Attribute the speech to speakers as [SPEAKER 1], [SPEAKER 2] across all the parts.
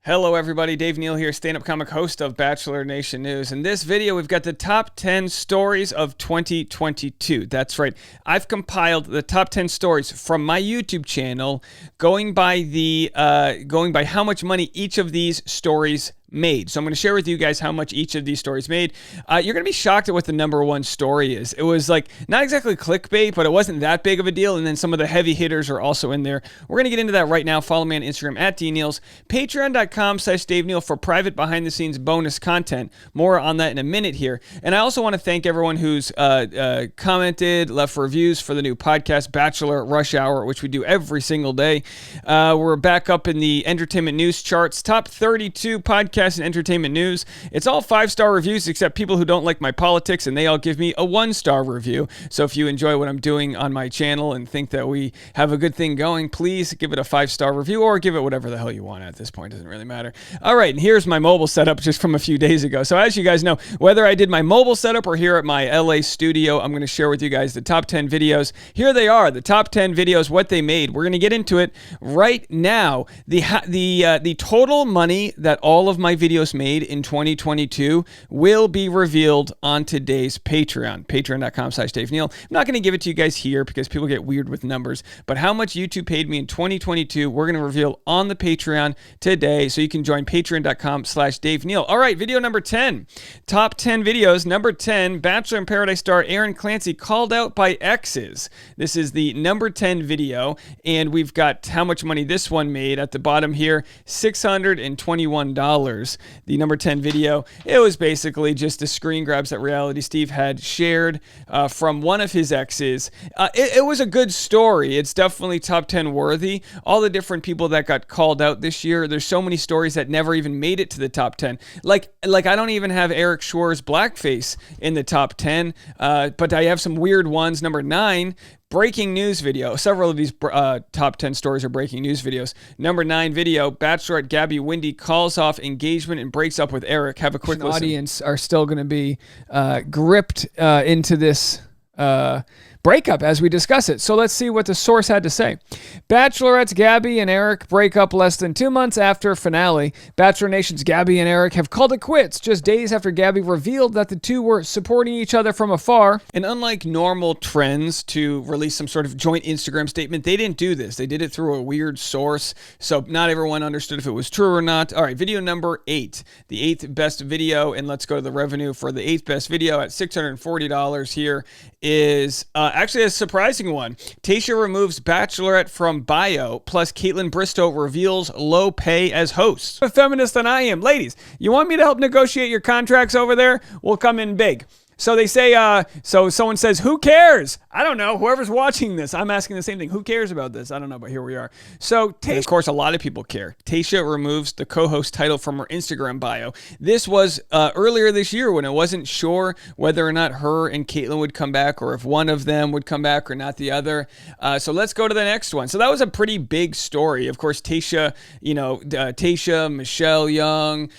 [SPEAKER 1] Hello everybody, Dave Neal here, stand-up comic host of Bachelor Nation News. In this video, we've got the top 10 stories of 2022. That's right, I've compiled the top 10 stories from my YouTube channel, going by how much money each of these stories made. So I'm going to share with you guys how much each of these stories made. You're going to be shocked at what the number one story is. It was like, not exactly clickbait, but it wasn't that big of a deal. And then some of the heavy hitters are also in there. We're going to get into that right now. Follow me on Instagram at DNeals, patreon.com/Dave Neal for private behind the scenes bonus content. More on that in a minute here. And I also want to thank everyone who's commented, left reviews for the new podcast, Bachelor Rush Hour, which we do every single day. We're back up in the entertainment news charts, top 32 podcasts and entertainment news. It's all 5-star reviews except people who don't like my politics, and they all give me a 1-star review. So if you enjoy what I'm doing on my channel and think that we have a good thing going, please give it a 5-star review or give it whatever the hell you want at this point. Doesn't really matter. All right, and here's my mobile setup just from a few days ago. So as you guys know, whether I did my mobile setup or here at my LA studio, I'm going to share with you guys the top 10 videos. Here they are, the top 10 videos, what they made. We're going to get into it right now. The total money that all of my videos made in 2022 will be revealed on today's Patreon, patreon.com/Dave Neal. I'm not going to give it to you guys here because people get weird with numbers, but how much YouTube paid me in 2022, we're going to reveal on the Patreon today, so you can join patreon.com/Dave Neal. All right, video number 10, top 10 videos. Number 10, Bachelor in Paradise star Aaron Clancy called out by exes. This is the number 10 video, and we've got how much money this one made at the bottom here, $621. The number 10 video, it was basically just the screen grabs that Reality Steve had shared from one of his exes. It was a good story. It's definitely top 10 worthy. All the different people that got called out this year, there's so many stories that never even made it to the top 10. Like I don't even have Eric Schwartz's blackface in the top 10, but I have some weird ones. Number 9, breaking news video. Several of these top 10 stories are breaking news videos. Number 9 video, Bachelorette Gabby Windey calls off engagement and breaks up with Eric. Have a quick listen. Audience are still going to be gripped into this breakup as we discuss it. So let's see what the source had to say. Bachelorette's Gabby and Eric break up less than 2 months after finale. Bachelor Nation's Gabby and Eric have called it quits just days after Gabby revealed that the two were supporting each other from afar. And unlike normal trends to release some sort of joint Instagram statement, they didn't do this. They did it through a weird source, so not everyone understood if it was true or not. All right, video number 8, the 8th best video, and let's go to the revenue for the 8th best video at $640 here is actually a surprising one. Tayshia removes Bachelorette from bio, plus Kaitlyn Bristowe reveals low pay as host. A feminist than I am. Ladies, you want me to help negotiate your contracts over there? We'll come in big. So they say, so someone says, who cares? I don't know. Whoever's watching this, I'm asking the same thing. Who cares about this? I don't know, but here we are. So, of course, a lot of people care. Tayshia removes the co-host title from her Instagram bio. This was earlier this year when it wasn't sure whether or not her and Kaitlyn would come back, or if one of them would come back or not the other. So let's go to the next one. So that was a pretty big story. Of course, Tayshia, Tayshia, Michelle Young,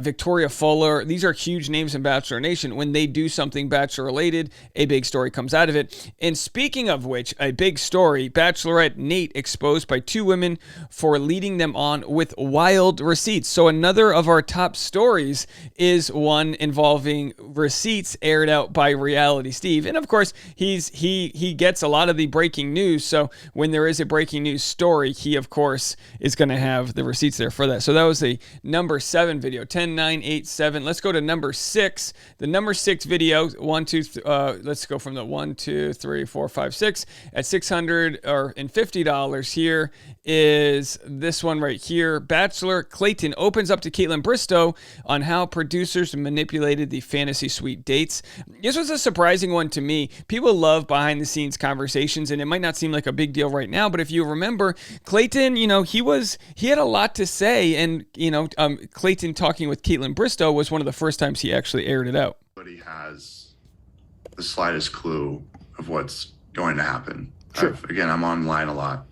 [SPEAKER 1] Victoria Fuller. These are huge names in Bachelor Nation. When they do something Bachelor related, a big story comes out of it. And speaking of which, a big story, Bachelorette Nate exposed by 2 women for leading them on with wild receipts. So another of our top stories is one involving receipts aired out by Reality Steve. And of course, he gets a lot of the breaking news. So when there is a breaking news story, he of course is going to have the receipts there for that. So that was a number 7 video, 10, 9, 8, 7. Let's go to number 6. The number 6 video, let's go from the 1, 2, 3, 4, 5, 6 at $650 here is this one right here. Bachelor Clayton opens up to Kaitlyn Bristowe on how producers manipulated the fantasy suite dates. This was a surprising one to me. People love behind the scenes conversations, and it might not seem like a big deal right now, but if you remember, Clayton, he had a lot to say, and Clayton talking with Kaitlyn Bristowe was one of the first times he actually aired it out.
[SPEAKER 2] Nobody has the slightest clue of what's going to happen.
[SPEAKER 1] Sure.
[SPEAKER 2] I'm online a lot,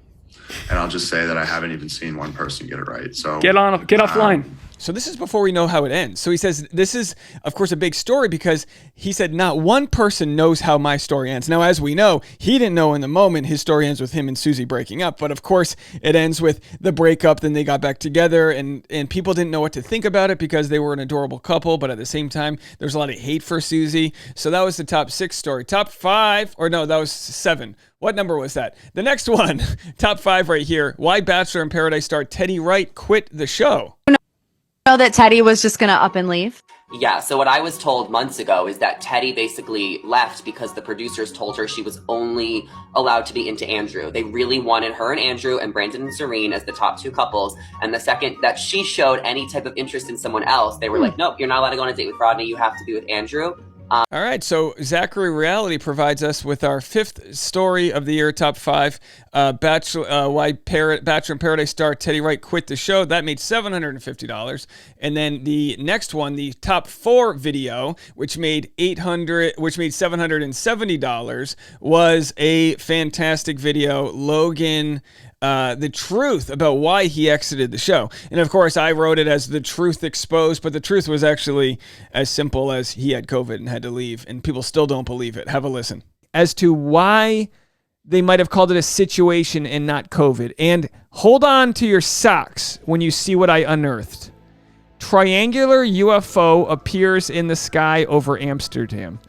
[SPEAKER 2] and I'll just say that I haven't even seen one person get it right. So
[SPEAKER 1] get offline. So this is before we know how it ends. So he says, this is, of course, a big story because he said, not one person knows how my story ends. Now, as we know, he didn't know in the moment his story ends with him and Susie breaking up. But of course, it ends with the breakup. Then they got back together and people didn't know what to think about it because they were an adorable couple. But at the same time, there's a lot of hate for Susie. So that was the top 6 story. Top 5, or no, that was 7. What number was that? The next one, top 5 right here. Why Bachelor in Paradise star Teddi Wright quit the show.
[SPEAKER 3] Know that Teddi was just gonna up and leave?
[SPEAKER 4] Yeah, so what I was told months ago is that Teddi basically left because the producers told her she was only allowed to be into Andrew. They really wanted her and Andrew and Brandon and Serene as the top 2 couples. And the second that she showed any type of interest in someone else, they were like, nope, you're not allowed to go on a date with Rodney. You have to be with Andrew.
[SPEAKER 1] All right, so Zachary Reality provides us with our 5th story of the year, top 5. Why Bachelor in Paradise star Teddi Wright quit the show. That made $750. And then the next one, the top 4 video, which made $770, was a fantastic video. Logan. The truth about why he exited the show. And of course, I wrote it as the truth exposed, but the truth was actually as simple as he had COVID and had to leave, and people still don't believe it. Have a listen. As to why they might have called it a situation and not COVID. And hold on to your socks when you see what I unearthed. Triangular UFO appears in the sky over Amsterdam.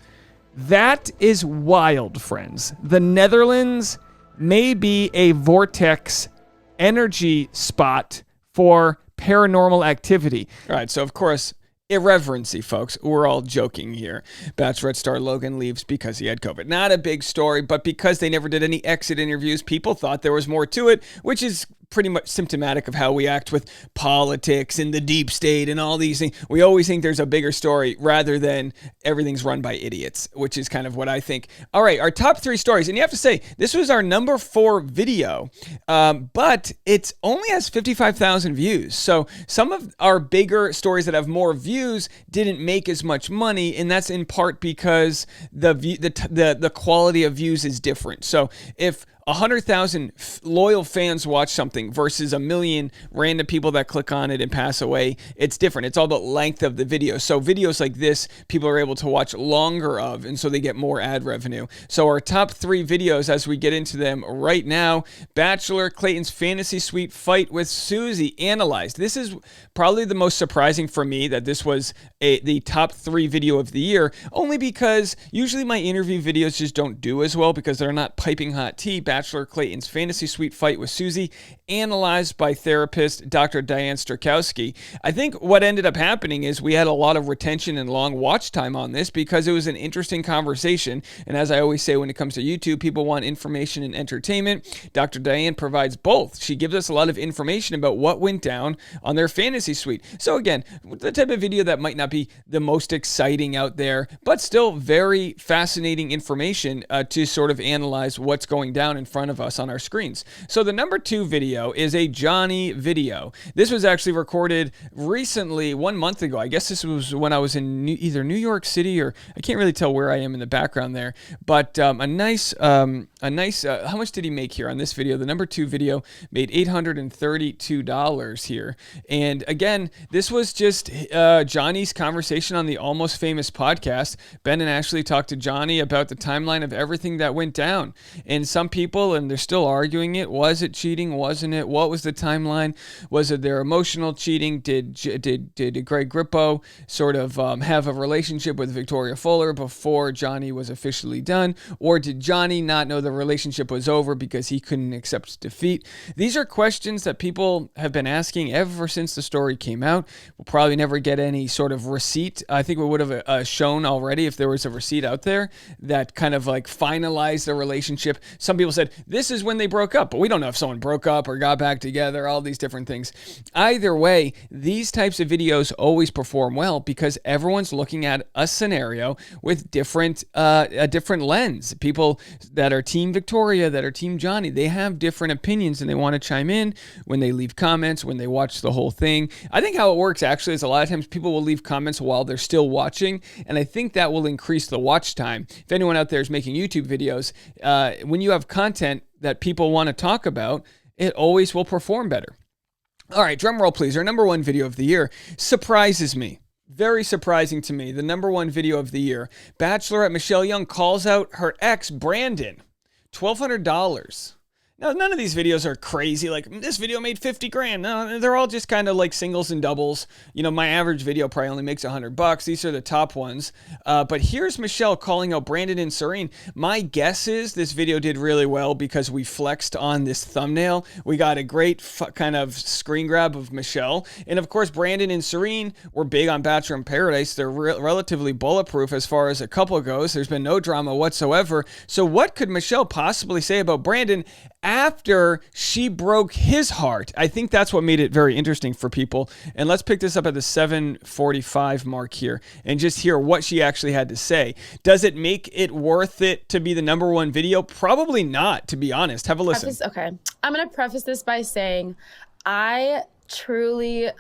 [SPEAKER 1] That is wild, friends. The Netherlands may be a vortex energy spot for paranormal activity. All right, so of course, irreverency, folks. We're all joking here. Bachelorette star Logan leaves because he had COVID. Not a big story, but because they never did any exit interviews, people thought there was more to it, which is pretty much symptomatic of how we act with politics and the deep state and all these things. We always think there's a bigger story rather than everything's run by idiots, which is kind of what I think. All right, our top 3 stories. And you have to say, this was our number 4 video, but it only has 55,000 views. So some of our bigger stories that have more views didn't make as much money, and that's in part because the quality of views is different. So if 100,000 loyal fans watch something versus a million random people that click on it and pass away, it's different. It's all about length of the video. So videos like this, people are able to watch longer of, and so they get more ad revenue. So our top 3 videos, as we get into them right now: Bachelor, Clayton's fantasy suite fight with Susie, analyzed. This is probably the most surprising for me that this was the top 3 video of the year, only because usually my interview videos just don't do as well because they're not piping hot tea. Bachelor, Clayton's fantasy suite fight with Susie, analyzed by therapist Dr. Diane Strakowski. I think what ended up happening is we had a lot of retention and long watch time on this because it was an interesting conversation. And as I always say, when it comes to YouTube, people want information and entertainment. Dr. Diane provides both. She gives us a lot of information about what went down on their fantasy suite. So again, the type of video that might not be the most exciting out there, but still very fascinating information to sort of analyze what's going down in front of us on our screens. So the number 2 video is a Johnny video. This was actually recorded recently, 1 month ago. I guess this was when I was in either New York City or I can't really tell where I am in the background there. But a nice. How much did he make here on this video? The number 2 video made $832 here. And again, this was just Johnny's conversation on the Almost Famous podcast. Ben and Ashley talked to Johnny about the timeline of everything that went down. And some people, and they're still arguing it. Was it cheating? Wasn't it? What was the timeline? Was it their emotional cheating? Did Greg Grippo sort of have a relationship with Victoria Fuller before Johnny was officially done? Or did Johnny not know the relationship was over because he couldn't accept defeat? These are questions that people have been asking ever since the story came out. We'll probably never get any sort of receipt. I think we would have shown already if there was a receipt out there that kind of like finalized the relationship. Some people said this is when they broke up, but we don't know if someone broke up or got back together, all these different things. Either way, these types of videos always perform well because everyone's looking at a scenario with a different lens. People that are Team Victoria, that are Team Johnny, they have different opinions and they want to chime in when they leave comments, when they watch the whole thing. I think how it works actually is a lot of times people will leave comments while they're still watching, and I think that will increase the watch time. If anyone out there is making YouTube videos, when you have content that people want to talk about, it always will perform better. All right, drum roll, please. Our number one video of the year surprises me. Very surprising to me. The number one video of the year. Bachelorette Michelle Young calls out her ex, Brandon. $1,200. Now, none of these videos are crazy. Like, this video made 50 grand. No, they're all just kind of like singles and doubles. You know, my average video probably only makes $100. These are the top ones. But here's Michelle calling out Brandon and Serene. My guess is this video did really well because we flexed on this thumbnail. We got a great kind of screen grab of Michelle. And of course, Brandon and Serene were big on Bachelor in Paradise. They're relatively bulletproof as far as a couple goes. There's been no drama whatsoever. So what could Michelle possibly say about Brandon after she broke his heart? I think that's what made it very interesting for people. And let's pick this up at the 7:45 mark here and just hear what she actually had to say. Does it make it worth it to be the number one video? Probably not, to be honest. Have a listen.
[SPEAKER 5] Okay. I'm going to preface this by saying I truly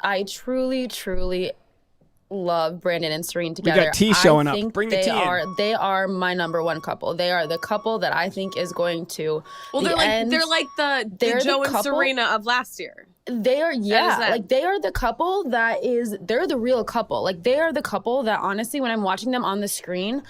[SPEAKER 5] love Brandon and Serene together.
[SPEAKER 1] We got T showing up. Bring the T in.
[SPEAKER 5] They are my number one couple. They are the couple that I think is going to
[SPEAKER 6] they're like the Joe and Serena of last year.
[SPEAKER 5] They are, like they are the couple they're the real couple. Like they are the couple that honestly, when I'm watching them on the screen,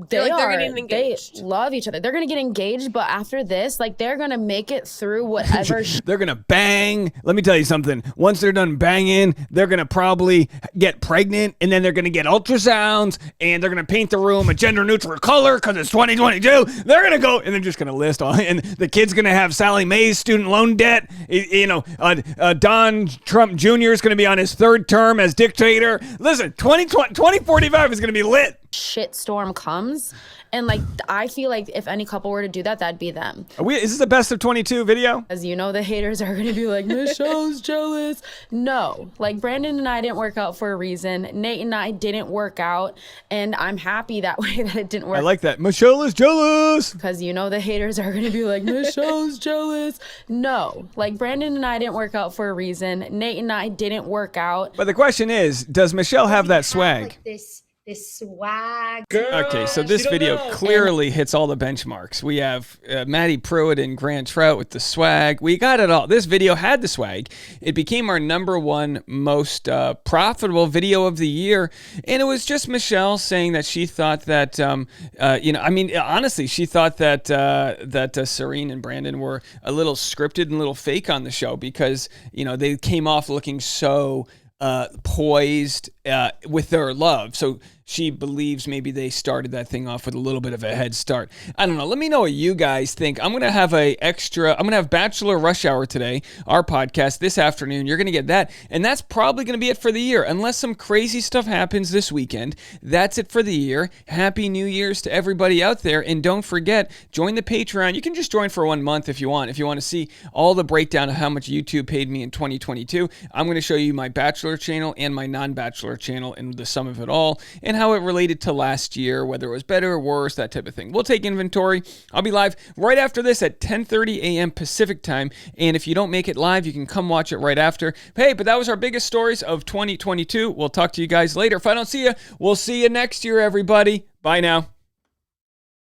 [SPEAKER 5] they're getting engaged. They love each other. They're gonna get engaged, but after this, like they're gonna make it through whatever.
[SPEAKER 1] They're gonna bang. Let me tell you something. Once they're done banging, they're gonna probably get pregnant, and then they're gonna get ultrasounds, and they're gonna paint the room a gender-neutral color because it's 2022. They're gonna go, and they're just gonna list all. And the kid's gonna have Sally Mae's student loan debt. Don Trump Jr. is gonna be on his third term as dictator. Listen, 2045 is gonna be lit.
[SPEAKER 5] Shitstorm comes, and like I feel like if any couple were to do that, that'd be them.
[SPEAKER 1] Is this the best of 22 video?
[SPEAKER 5] As you know, the haters are gonna be like, Michelle's jealous. No, like Brandon and I didn't work out for a reason. Nate and I didn't work out, and I'm happy that way that it didn't work.
[SPEAKER 1] I like that. Michelle is jealous.
[SPEAKER 5] Because you know the haters are gonna be like, Michelle's jealous. No, like Brandon and I didn't work out for a reason. Nate and I didn't work out.
[SPEAKER 1] But the question is, does Michelle have that swag?
[SPEAKER 7] Like this swag.
[SPEAKER 1] Okay, so this video clearly hits all the benchmarks. We have Maddie Pruitt and Grant Trout with the swag. We got it all. This video had the swag. It became our number one most profitable video of the year. And it was just Michelle saying that she thought that, honestly, she thought that Serene and Brandon were a little scripted and a little fake on the show because, they came off looking so poised with their love. So she believes maybe they started that thing off with a little bit of a head start. I don't know. Let me know what you guys think. I'm going to have Bachelor Rush Hour today, our podcast this afternoon. You're going to get that. And that's probably going to be it for the year. Unless some crazy stuff happens this weekend. That's it for the year. Happy New Year's to everybody out there. And don't forget, join the Patreon. You can just join for 1 month if you want. If you want to see all the breakdown of how much YouTube paid me in 2022, I'm going to show you my Bachelor channel and my non-Bachelor channel and the sum of it all. And how it related to last year, whether it was better or worse, that type of thing. We'll take inventory. I'll be live right after this at 10:30 a.m. Pacific time. And if you don't make it live, you can come watch it right after. Hey, but that was our biggest stories of 2022. We'll talk to you guys later. If I don't see you, we'll see you next year, everybody. Bye now.